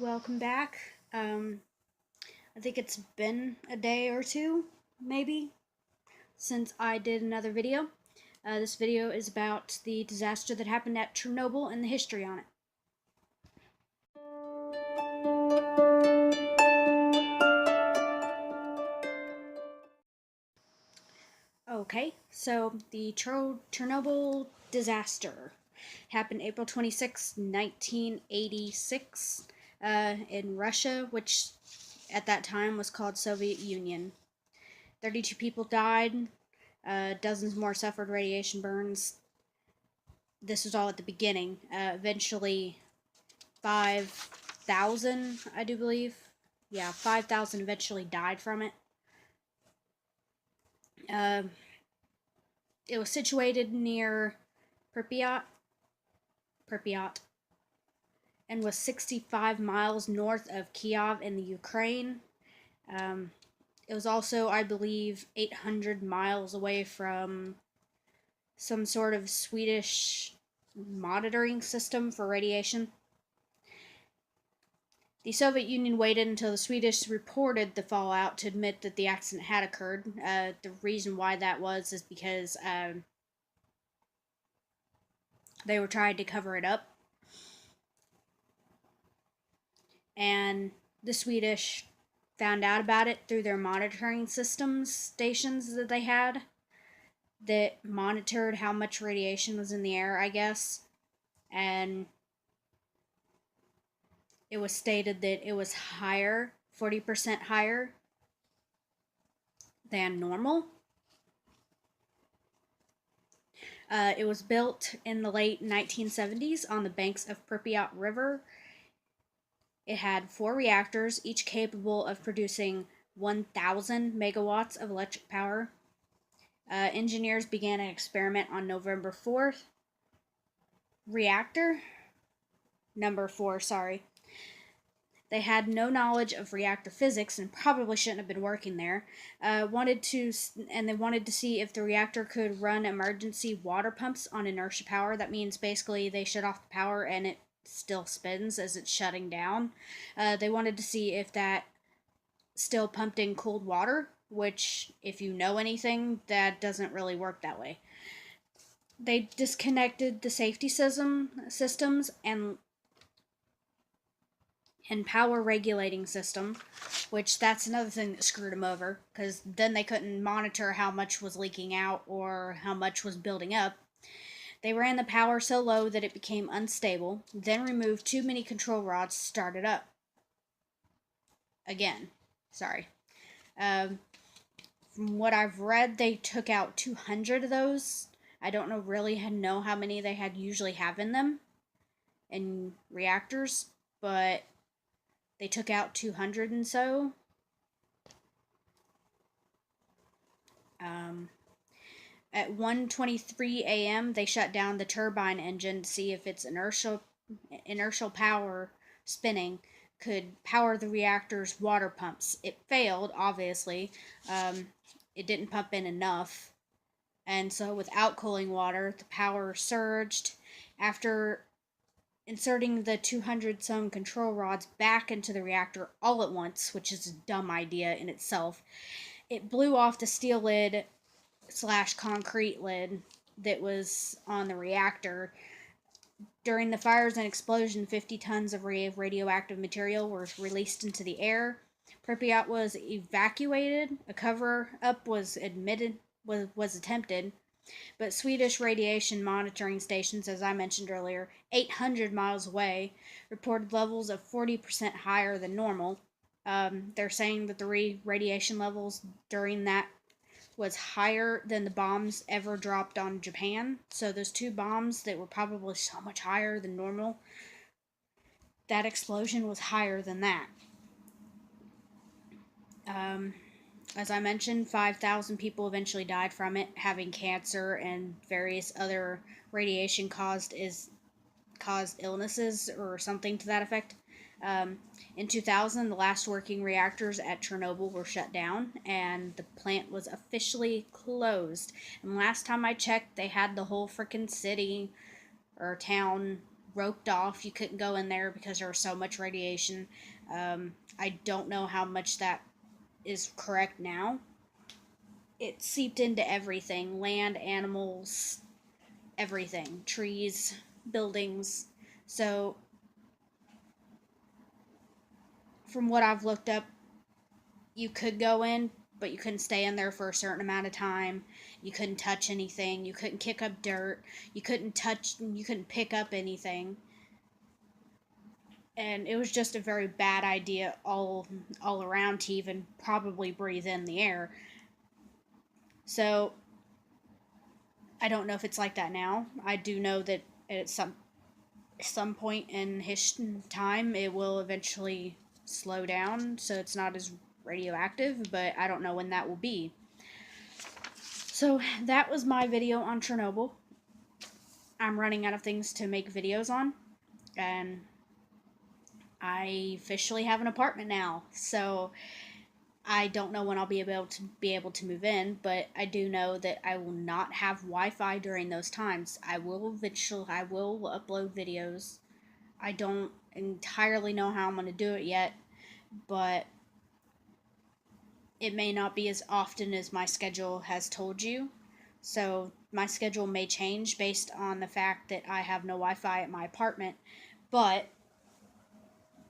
welcome back. I think it's been a day or two, maybe, since I did another video. This video is about the disaster that happened at Chernobyl and the history on it. Okay, so the Chernobyl disaster happened April 26, 1986, in Russia, which at that time was called Soviet Union. 32 people died, dozens more suffered radiation burns. This was all at the beginning. Eventually, 5,000, I do believe. Yeah, 5,000 eventually died from it. Uh, it was situated near Pripyat, and was 65 miles north of Kiev in the Ukraine. It was also, I believe, 800 miles away from some sort of Swedish monitoring system for radiation. The Soviet Union waited until the Swedish reported the fallout to admit that the accident had occurred. The reason why that was is because they were trying to cover it up. And the Swedish found out about it through their monitoring systems stations that they had that monitored how much radiation was in the air, I guess. And it was stated that it was higher, 40% higher than normal. It was built in the late 1970s on the banks of Pripyat River. It had 4 reactors, each capable of producing 1,000 megawatts of electric power. Engineers began an experiment on November 4th. Reactor number 4, sorry. They had no knowledge of reactor physics and probably shouldn't have been working there. They wanted to see if the reactor could run emergency water pumps on inertia power. That means basically they shut off the power and it still spins as it's shutting down. They wanted to see if that still pumped in cold water, which, if you know anything, that doesn't really work that way. They disconnected the safety systems and power regulating system, which that's another thing that screwed them over, because then they couldn't monitor how much was leaking out or how much was building up. They ran the power so low that it became unstable, then removed too many control rods to start it up. Again, sorry. From what I've read, they took out 200 of those. I don't know how many they had usually have in them in reactors, but they took out 200 and so. At 1:23 a.m., they shut down the turbine engine to see if its inertial power spinning could power the reactor's water pumps. It failed, obviously. It didn't pump in enough. And so, without cooling water, the power surged. After inserting the 200 some control rods back into the reactor all at once, which is a dumb idea in itself, it blew off the steel lid / concrete lid that was on the reactor. During the fires and explosion, 50 tons of radioactive material were released into the air. Pripyat was evacuated. A cover-up was attempted, but Swedish radiation monitoring stations, as I mentioned earlier, 800 miles away, reported levels of 40% higher than normal. They're saying that the radiation levels during that was higher than the bombs ever dropped on Japan. So those 2 bombs that were probably so much higher than normal, that explosion was higher than that. As I mentioned, 5,000 people eventually died from it, having cancer and various other radiation caused illnesses or something to that effect. In 2000, the last working reactors at Chernobyl were shut down, and the plant was officially closed. And last time I checked, they had the whole freaking city or town roped off. You couldn't go in there because there was so much radiation. I don't know how much that is correct now. It seeped into everything: land, animals, everything, trees, buildings. So, from what I've looked up, you could go in, but you couldn't stay in there for a certain amount of time. You couldn't touch anything. You couldn't kick up dirt. You couldn't pick up anything. And it was just a very bad idea all around to even probably breathe in the air. So I don't know if it's like that now. I do know that at some point in his time it will eventually slow down so it's not as radioactive, but I don't know when that will be. So that was my video on Chernobyl. I'm running out of things to make videos on, and I officially have an apartment now. So I don't know when I'll be able to move in, but I do know that I will not have Wi-Fi during those times. I will upload videos. I don't entirely know how I'm going to do it yet, but it may not be as often as my schedule has told you. So my schedule may change based on the fact that I have no Wi-Fi at my apartment, but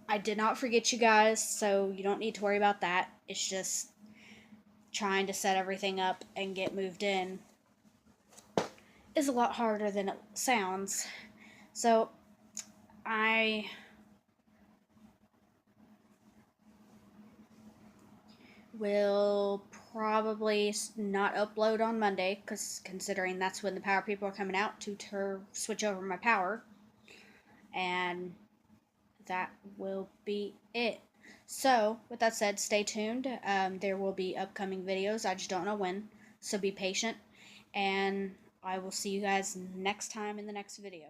I did not forget you guys, so you don't need to worry about that. It's just trying to set everything up and get moved in is a lot harder than it sounds. So I will probably not upload on Monday, because considering that's when the power people are coming out to switch over my power, and that will be it. So, with that said, stay tuned. There will be upcoming videos. I just don't know when. So be patient. And I will see you guys next time in the next video.